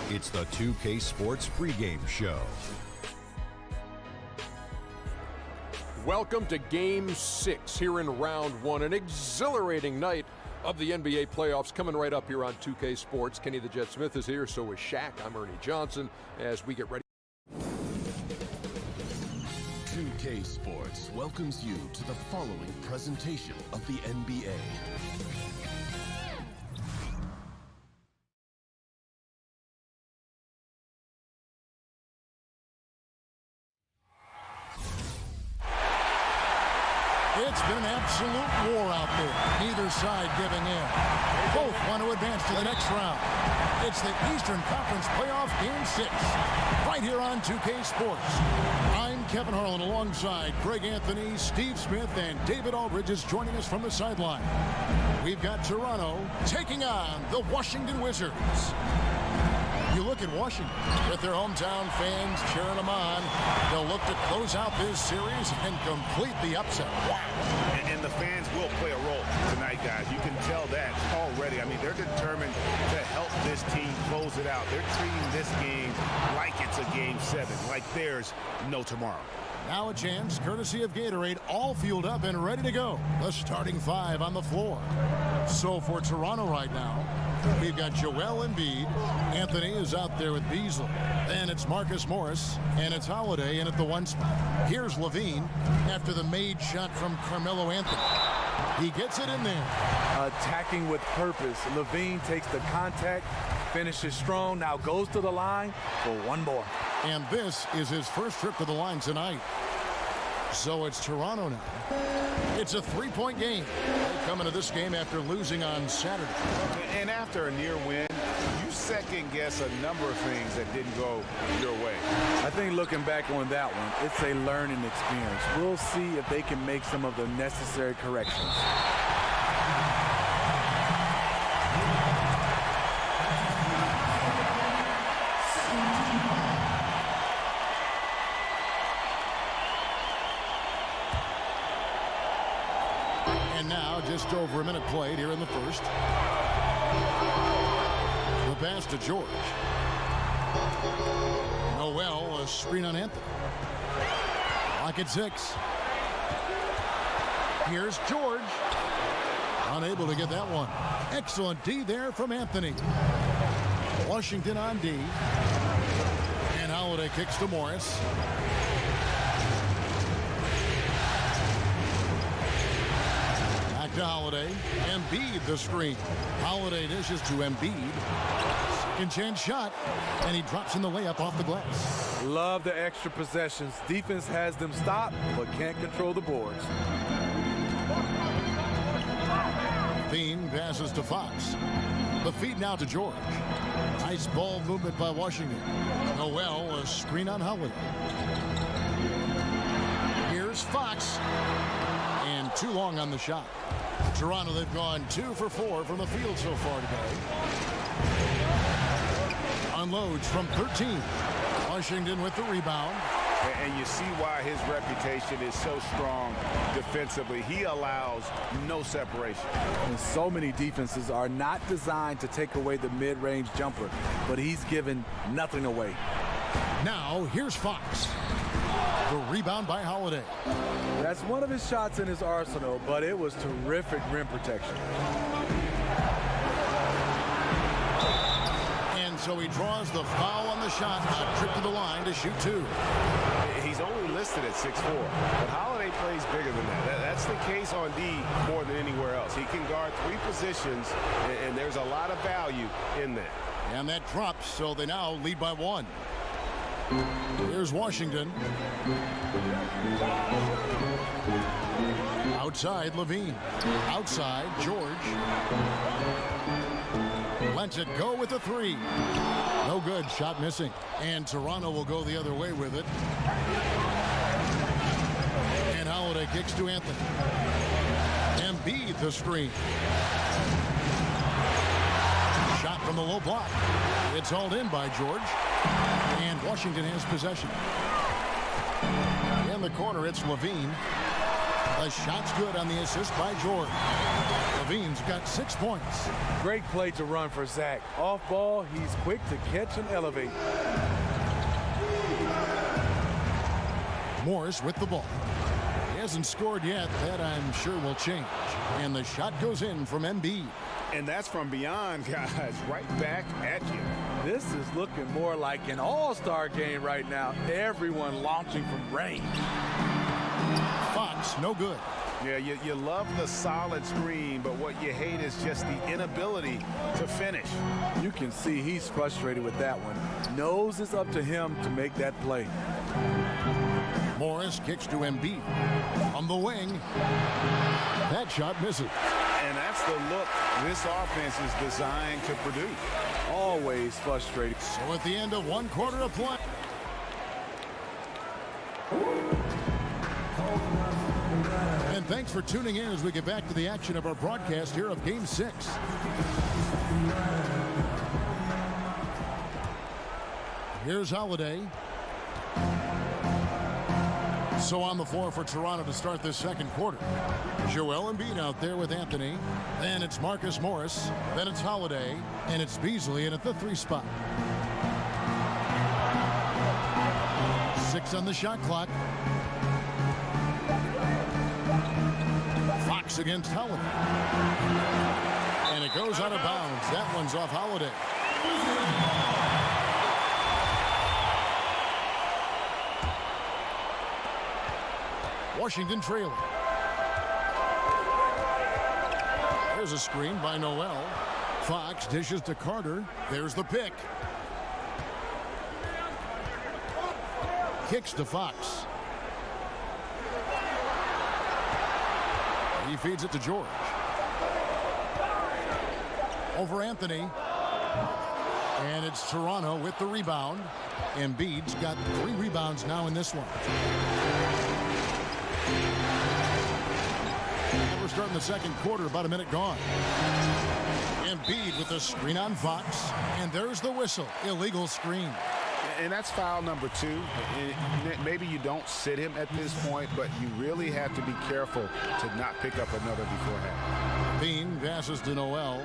It's the 2K Sports pregame show. Welcome to Game 6 here in Round 1. An exhilarating night of the NBA playoffs coming right up here on 2K Sports. Kenny the Jet Smith is here, so is Shaq. I'm Ernie Johnson as we get ready. 2K Sports welcomes you to the following presentation of the NBA. It's been an absolute war out there. Neither side giving in. Both want to advance to the next round. It's the Eastern Conference Playoff Game 6, right here on 2K Sports. I'm Kevin Harlan alongside Greg Anthony, Steve Smith, and David Aldridge is joining us from the sideline. We've got Toronto taking on the Washington Wizards. You look at Washington with their hometown fans cheering them on. They'll look to close out this series and complete the upset. Wow. And the fans will play a role tonight, guys. You can tell that already. I mean, they're determined to help this team close it out. They're treating this game like it's a Game 7, like there's no tomorrow. Now a chance, courtesy of Gatorade, all fueled up and ready to go. The starting five on the floor. So for Toronto right now, we've got Joel Embiid. Anthony is out there with Beasley. Then it's Marcus Morris, and it's Holiday in at the 1 spot. Here's Levine after the made shot from Carmelo Anthony. He gets it in there. Attacking with purpose. Levine takes the contact, finishes strong, now goes to the line for one more. And this is his first trip to the line tonight. So it's Toronto now. It's a three-point game. They come into this game after losing on Saturday. And after a near win, you second-guess a number of things that didn't go your way. I think looking back on that one, it's a learning experience. We'll see if they can make some of the necessary corrections. And now, just over a minute played here in the first. The pass to George. Noel, a screen on Anthony. Lock at 6. Here's George. Unable to get that one. Excellent D there from Anthony. Washington on D. And Holiday kicks to Morris. To Holiday. Embiid the screen. Holiday dishes to Embiid. Second chance shot. And he drops in the layup off the glass. Love the extra possessions. Defense has them stopped, but can't control the boards. Bean passes to Fox. The feed now to George. Nice ball movement by Washington. Noel, a screen on Holiday. Here's Fox. And too long on the shot. Toronto, they've gone 2 for 4 from the field so far today. Unloads from 13. Washington with the rebound. And you see why his reputation is so strong defensively. He allows no separation. And so many defenses are not designed to take away the mid-range jumper, but he's given nothing away. Now, here's Fox. The rebound by Holiday. That's one of his shots in his arsenal, but it was terrific rim protection. And so he draws the foul on the shot. A trip to the line to shoot 2. He's only listed at 6'4", but Holiday plays bigger than that. That's the case on D more than anywhere else. He can guard 3 positions, and there's a lot of value in that. And that drops, so they now lead by 1. Here's Washington. Outside, Levine. Outside, George. Lets it go with the 3. No good. Shot missing. And Toronto will go the other way with it. And Holiday kicks to Anthony. Embiid the screen. Shot from the low block. It's hauled in by George. And Washington has possession. In the corner, it's Levine. The shot's good on the assist by George. Levine's got 6 points. Great play to run for Zach. Off ball, he's quick to catch and elevate. Morris with the ball. He hasn't scored yet. That I'm sure will change. And the shot goes in from Embiid. And that's from beyond, guys. Right back at you. This is looking more like an all-star game right now. Everyone launching from range. Fox, no good. Yeah, you love the solid screen, but what you hate is just the inability to finish. You can see he's frustrated with that one. Knows it's up to him to make that play. Morris kicks to Embiid. On the wing. That shot misses. And that's the look this offense is designed to produce. Always frustrated. So at the end of 1 quarter of play. And thanks for tuning in as we get back to the action of our broadcast here of Game 6. Here's Holiday. So on the floor for Toronto to start this second quarter. Joel Embiid out there with Anthony. Then it's Marcus Morris. Then it's Holiday. And it's Beasley in at the 3 spot. 6 on the shot clock. Fox against Holiday. And it goes out of bounds. That one's off Holiday. Washington trailing. There's a screen by Noel. Fox dishes to Carter. There's the pick. Kicks to Fox. He feeds it to George. Over Anthony. And it's Toronto with the rebound. Embiid's got 3 rebounds now in this one. And we're starting the second quarter, about a minute gone. Embiid with the screen on Fox. And there's the whistle. Illegal screen. And that's foul number 2. And maybe you don't sit him at this point, but you really have to be careful to not pick up another beforehand. Bean passes to Noel.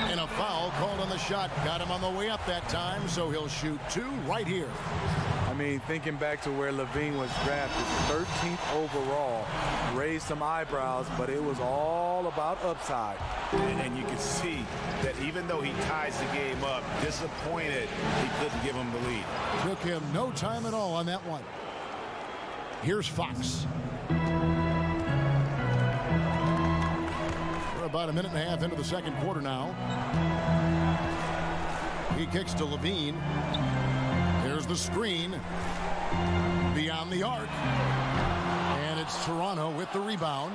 And a foul called on the shot. Got him on the way up that time, so he'll shoot 2 right here. I mean, thinking back to where Levine was drafted, 13th overall, raised some eyebrows, but it was all about upside. And you can see that even though he ties the game up, disappointed he couldn't give him the lead. Took him no time at all on that one. Here's Fox. We're about a minute and a half into the second quarter now. He kicks to Levine. There's the screen. Beyond the arc. And it's Toronto with the rebound.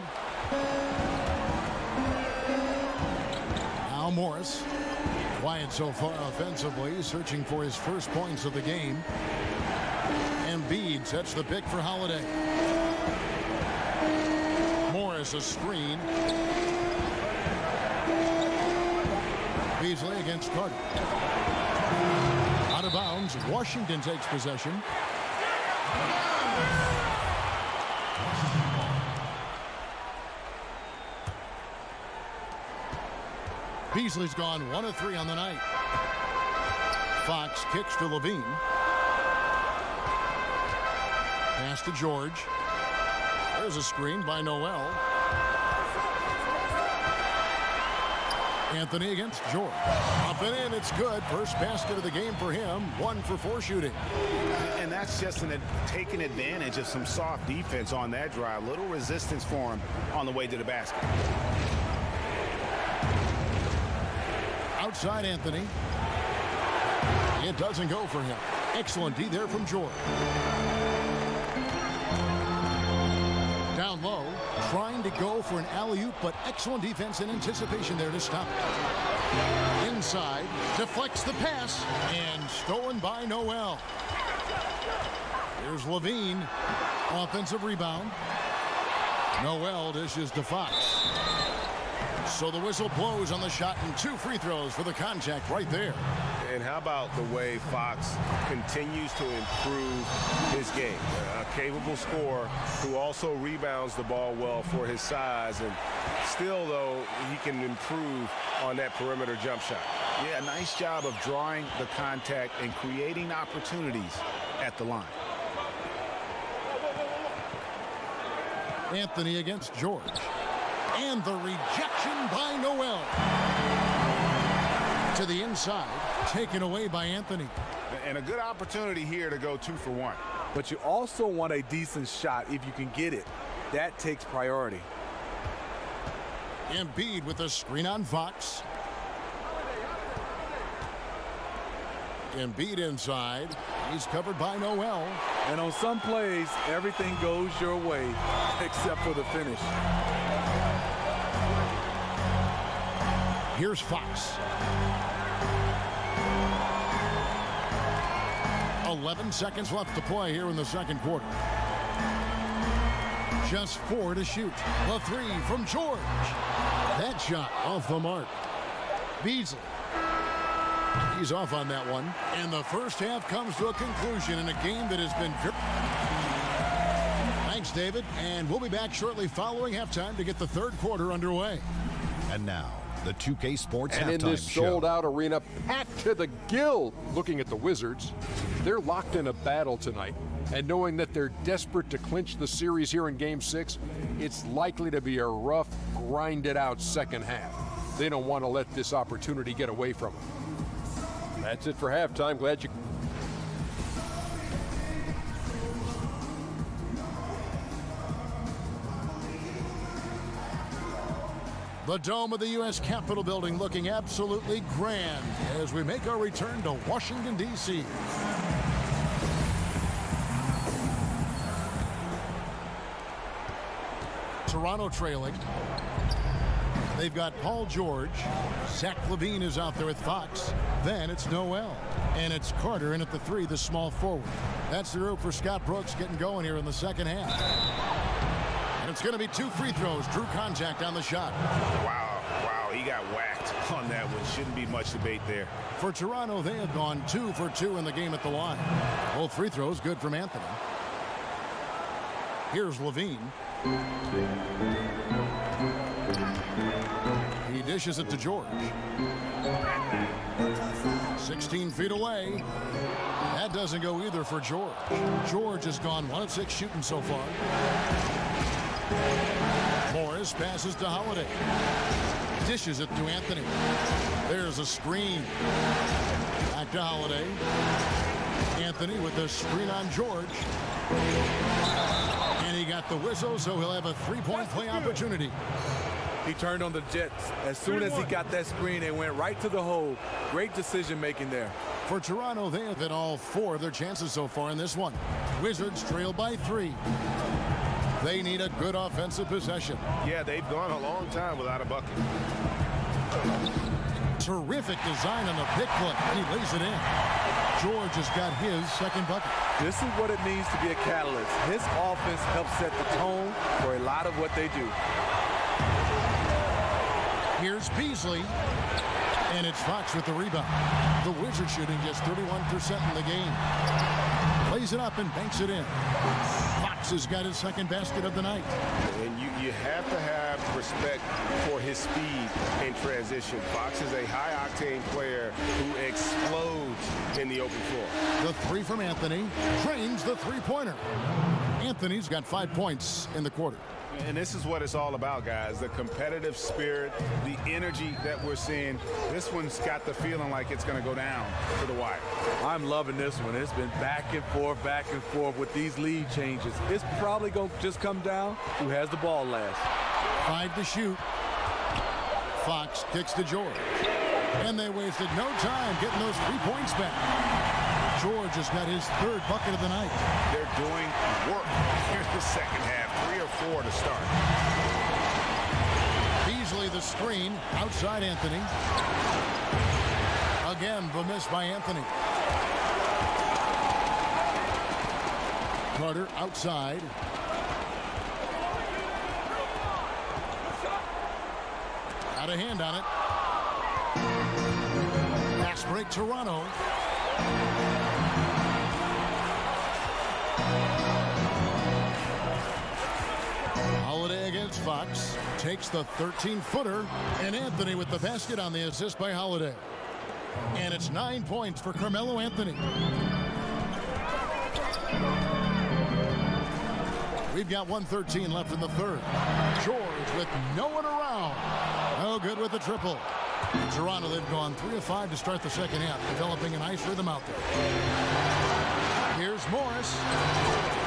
Now Morris. Quiet so far offensively, searching for his first points of the game. Embiid sets the pick for Holiday. Morris a screen. Beasley against Carter. Out of bounds. Washington takes possession. Beasley's gone 1 of 3 on the night. Fox kicks to Levine. Pass to George. There's a screen by Noel. Anthony against George. Up and in, it's good. First basket of the game for him. 1 for 4 shooting. And that's just taking advantage of some soft defense on that drive. Little resistance for him on the way to the basket. Outside Anthony. It doesn't go for him. Excellent D there from George. Down low, trying to go for an alley-oop, but excellent defense and anticipation there to stop it. Inside, deflects the pass, and stolen by Noel. Here's Levine, offensive rebound. Noel dishes to Fox. So the whistle blows on the shot and 2 free throws for the contact right there. And how about the way Fox continues to improve his game? A capable scorer who also rebounds the ball well for his size, and still, though, he can improve on that perimeter jump shot. Yeah, nice job of drawing the contact and creating opportunities at the line. Anthony against George. And the rejection by Noel. To the inside, taken away by Anthony. And a good opportunity here to go 2 for 1. But you also want a decent shot if you can get it. That takes priority. Embiid with a screen on Fox. Embiid inside. He's covered by Noel. And on some plays, everything goes your way except for the finish. Here's Fox. 11 seconds left to play here in the second quarter. Just 4 to shoot. The 3 from George. That shot off the mark. Beasley. He's off on that one. And the first half comes to a conclusion in a game that has been very... Thanks, David. And we'll be back shortly following halftime to get the third quarter underway. And now, the 2K Sports And Halftime in this Show. sold-out arena, packed to the gill, looking at the Wizards, they're locked in a battle tonight. And knowing that they're desperate to clinch the series here in Game 6, it's likely to be a rough, grinded-out second half. They don't want to let this opportunity get away from them. That's it for halftime. Glad you... The dome of the U.S. Capitol building looking absolutely grand as we make our return to Washington, D.C. Toronto trailing. They've got Paul George. Zach LaVine is out there with Fox. Then it's Noel. And it's Carter in at the 3, the small forward. That's the rope for Scott Brooks getting going here in the second half. And it's going to be 2 free throws. Drew contact on the shot. Wow, he got whacked on that one. Shouldn't be much debate there. For Toronto, they have gone 2 for 2 in the game at the line. Both free throws good from Anthony. Here's LaVine. He dishes it to George. 16 feet away. That doesn't go either for George. George has gone 1 of 6 shooting so far. Morris passes to Holiday. Dishes it to Anthony. There's a screen. Back to Holiday. Anthony with the screen on George. And he got the whistle, so he'll have a 3-point play opportunity. He turned on the Jets. As soon as he got that screen, they went right to the hole. Great decision-making there. For Toronto, they have hit all 4 of their chances so far in this one. Wizards trail by 3. They need a good offensive possession. Yeah, they've gone a long time without a bucket. Terrific design on the pick play, and he lays it in. George has got his second bucket. This is what it means to be a catalyst. His offense helps set the tone for a lot of what they do. Here's Beasley, and it's Fox with the rebound. The Wizards shooting just 31% in the game. Plays it up and banks it in. Fox has got his second basket of the night. And you have to have respect for his speed in transition. Fox is a high-octane player who explodes in the open floor. The 3 from Anthony drains the three-pointer. Anthony's got 5 points in the quarter. And this is what it's all about, guys. The competitive spirit, the energy that we're seeing. This one's got the feeling like it's going to go down to the wire. I'm loving this one. It's been back and forth with these lead changes. It's probably going to just come down who has the ball last. 5 to shoot. Fox kicks to George. And they wasted no time getting those 3 points back. George has got his 3rd bucket of the night. They're doing work here in the second half. 3 or 4 to start. Beasley the screen outside Anthony. Again, the miss by Anthony. Carter outside. Got a hand on it. Pass Fast break Toronto. Holiday against Fox. Takes the 13-footer. And Anthony with the basket on the assist by Holiday. And it's 9 points for Carmelo Anthony. We've got 1:13 left in the third. George with no one around. No good with the triple. In Toronto, they've gone 3 of 5 to start the second half, developing a nice rhythm out there. Here's Morris.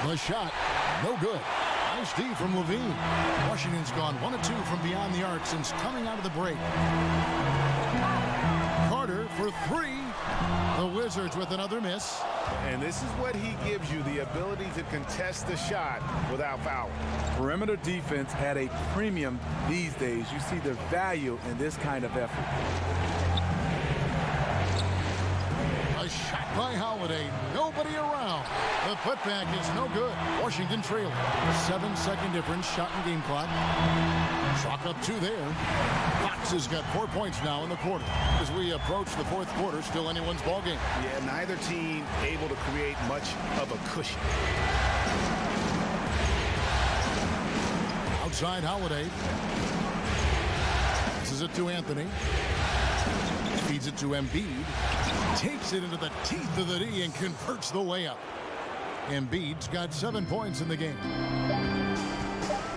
The shot, no good. Nice D from Levine. Washington's gone 1 of 2 from beyond the arc since coming out of the break. Carter for 3. The Wizards with another miss. And this is what he gives you, the ability to contest the shot without fouling. Perimeter defense at a premium these days. You see the value in this kind of effort. A shot by Holiday. Nobody around. The putback is no good. Washington trailing. 7-second difference. Shot and game clock. Chalk up 2 there. Fox has got 4 points now in the quarter. As we approach the fourth quarter, still anyone's ball game. Yeah, neither team able to create much of a cushion. Outside Holiday. Passes it to Anthony. Feeds it to Embiid. Takes it into the teeth of the D and converts the layup. Embiid's got 7 points in the game.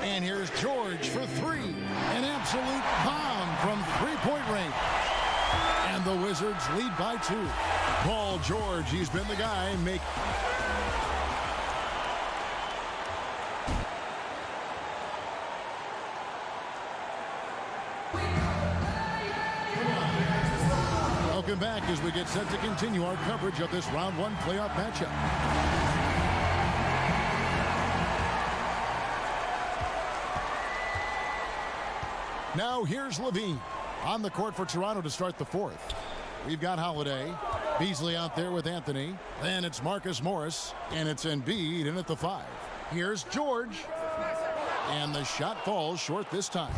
And here's George for 3. An absolute bomb from three-point range. And the Wizards lead by 2. Paul George, he's been the guy make. Welcome back as we get set to continue our coverage of this round 1 playoff matchup. Now here's Levine on the court for Toronto to start the fourth. We've got Holiday. Beasley out there with Anthony. Then it's Marcus Morris. And it's Embiid in at the 5. Here's George. And the shot falls short this time.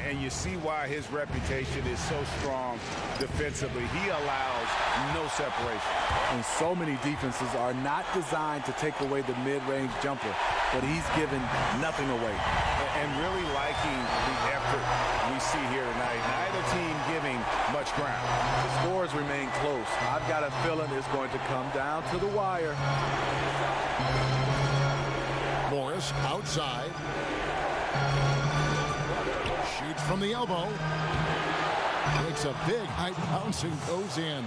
And you see why his reputation is so strong defensively. He allows no separation. And so many defenses are not designed to take away the mid-range jumper, but he's given nothing away. And really liking the effort we see here tonight. Neither team giving much ground. The scores remain close. I've got a feeling it's going to come down to the wire. Morris outside. Shoots from the elbow. Makes a big high bounce and goes in.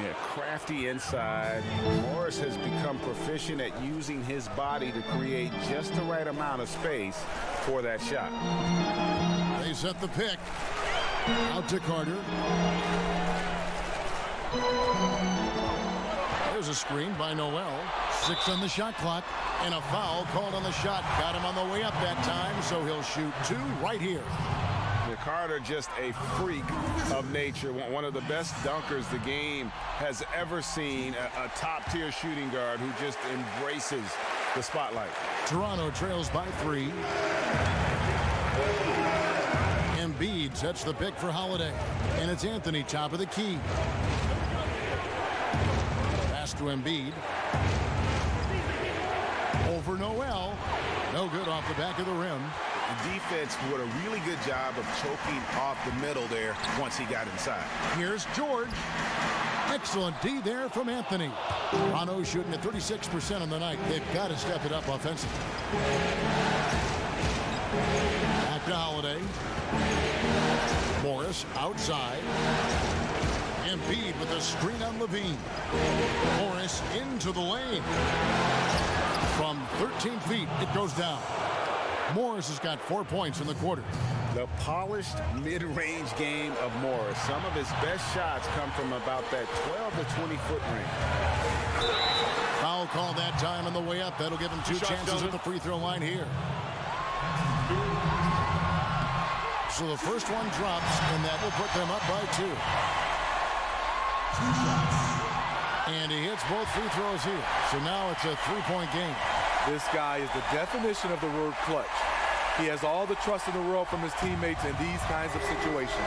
Yeah, crafty inside. Morris has become proficient at using his body to create just the right amount of space for that shot. They set the pick. Out to Carter. There's a screen by Noel. 6 on the shot clock. And a foul called on the shot. Got him on the way up that time, so he'll shoot 2 right here. Carter, just a freak of nature. One of the best dunkers the game has ever seen. A top-tier shooting guard who just embraces the spotlight. Toronto trails by 3. Embiid sets the pick for Holiday. And it's Anthony, top of the key. Pass to Embiid. Over Noel. No good off the back of the rim. The defense did a really good job of choking off the middle there once he got inside. Here's George. Excellent D there from Anthony. Toronto shooting at 36% on the night. They've got to step it up offensively. Back to Holiday. Morris outside. Embiid with a screen on Levine. Morris into the lane. From 13 feet, it goes down. Morris has got 4 points in the quarter. The polished mid-range game of Morris. Some of his best shots come from about that 12 to 20-foot range. Foul call that time on the way up. That'll give him 2 chances at the free throw line here. So the first one drops, and that will put them up by 2. 2 shots. And he hits both free throws here. So now it's a 3-point game. This guy is the definition of the word clutch. He has all the trust in the world from his teammates in these kinds of situations.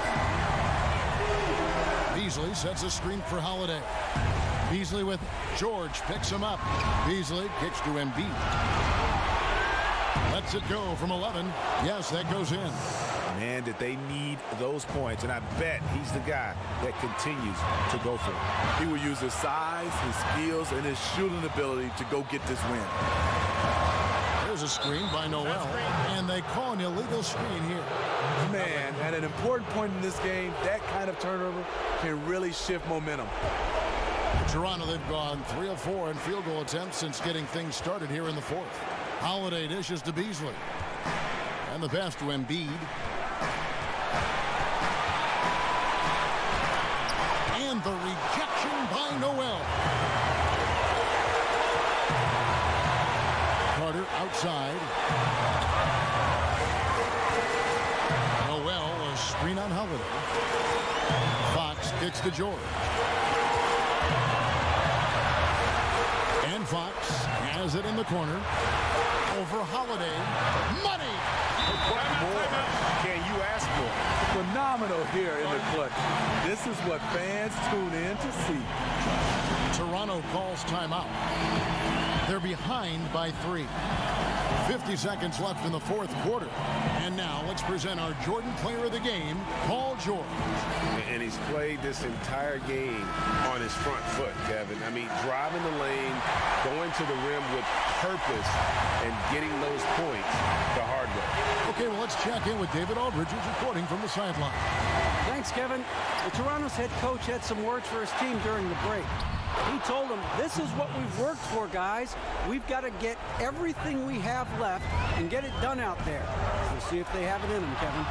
Beasley sets a screen for Holiday. Beasley with George picks him up. Beasley kicks to Embiid. Lets it go from 11. Yes, that goes in. Man, did they need those points, and I bet he's the guy that continues to go for it. He will use his size, his skills, and his shooting ability to go get this win. There's a screen by Noel, and they call an illegal screen here. Man, at an important point in this game, that kind of turnover can really shift momentum. Toronto, they've gone 3 of 4 in field goal attempts since getting things started here in the fourth. Holiday dishes to Beasley. And the pass to Embiid. And the rejection by Noel. Carter outside. Noel, a screen on Holiday. Fox kicks to George. And Fox has it in the corner. Over Holiday. Money! What more can you ask for? Phenomenal here in the clutch. This is what fans tune in to see. Toronto calls timeout. They're behind by 3. 50 seconds left in the fourth quarter. And now let's present our Jordan Player of the Game, Paul George. And he's played this entire game on his front foot, Kevin. I mean, driving the lane, going to the rim with purpose, and getting those points the hard way. Okay, well, let's check in with David Aldridge, who's reporting from the sideline. Thanks, Kevin. The Toronto's head coach had some words for his team during the break. He told them, this is what we've worked for, guys. We've got to get everything we have left and get it done out there. We'll see if they have it in them, Kevin.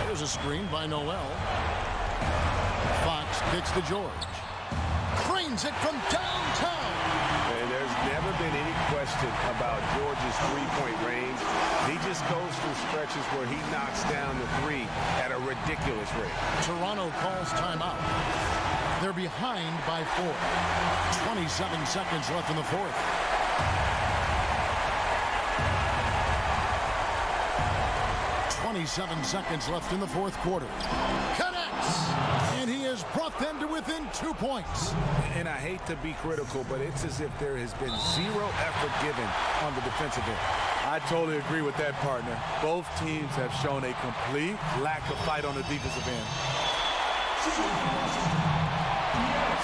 There's a screen by Noel. Fox kicks to George. Cranes it from downtown. And there's never been any question about George's three-point range. He just goes through stretches where he knocks down the three at a ridiculous rate. Toronto calls timeout. They're behind by 4. 27 seconds left in the fourth. .27 seconds left in the fourth quarter. Connects! And he has brought them to within 2 points. And I hate to be critical, but it's as if there has been zero effort given on the defensive end. I totally agree with that, partner. Both teams have shown a complete lack of fight on the defensive end.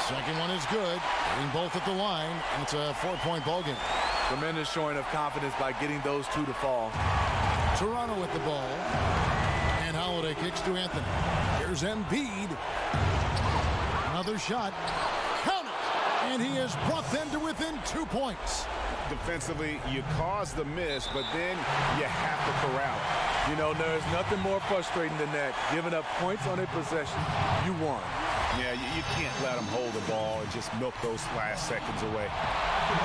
Second one is good. Getting both at the line, and it's a 4-point ball game. Tremendous showing of confidence by getting those two to fall. Toronto with the ball. And Holiday kicks to Anthony. Here's Embiid. Another shot. Count it! And he has brought them to within 2 points. Defensively, you cause the miss, but then you have to corral it. You know, there's nothing more frustrating than that. Giving up points on a possession, you won. Yeah, you can't let them hold the ball and just milk those last seconds away.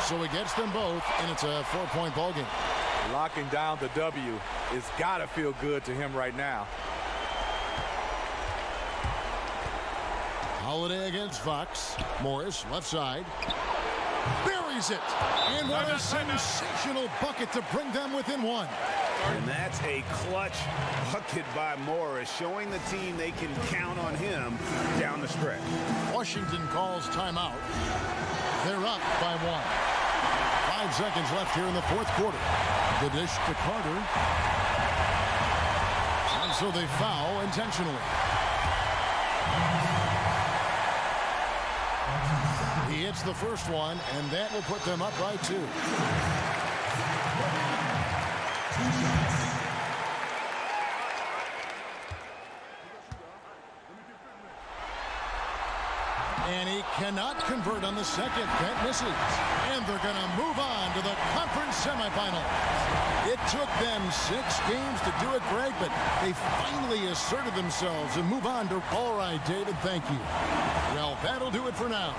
So he gets them both, and it's a 4-point ball game. Locking down the W. It's got to feel good to him right now. Holiday against Fox. Morris, left side. Buries it. And what a sensational bucket to bring them within 1. And that's a clutch bucket by Morris, showing the team they can count on him down the stretch. Washington calls timeout. They're up by 1. 5 seconds left here in the fourth quarter. The dish to Carter. And so they foul intentionally. He hits the first one, and that will put them up by 2. And he cannot convert on the second. That misses. And they're going to move on to the conference semifinals. It took them 6 games to do it, Greg, but they finally asserted themselves and move on to... All right, David, thank you. Well, that'll do it for now.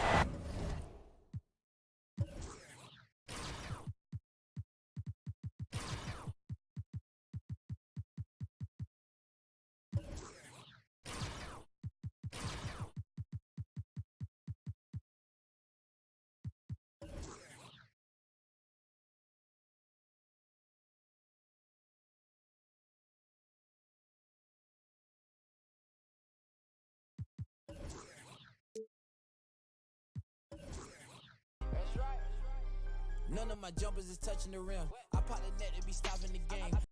None of my jumpers is touching the rim. I pop the net to be stopping the game.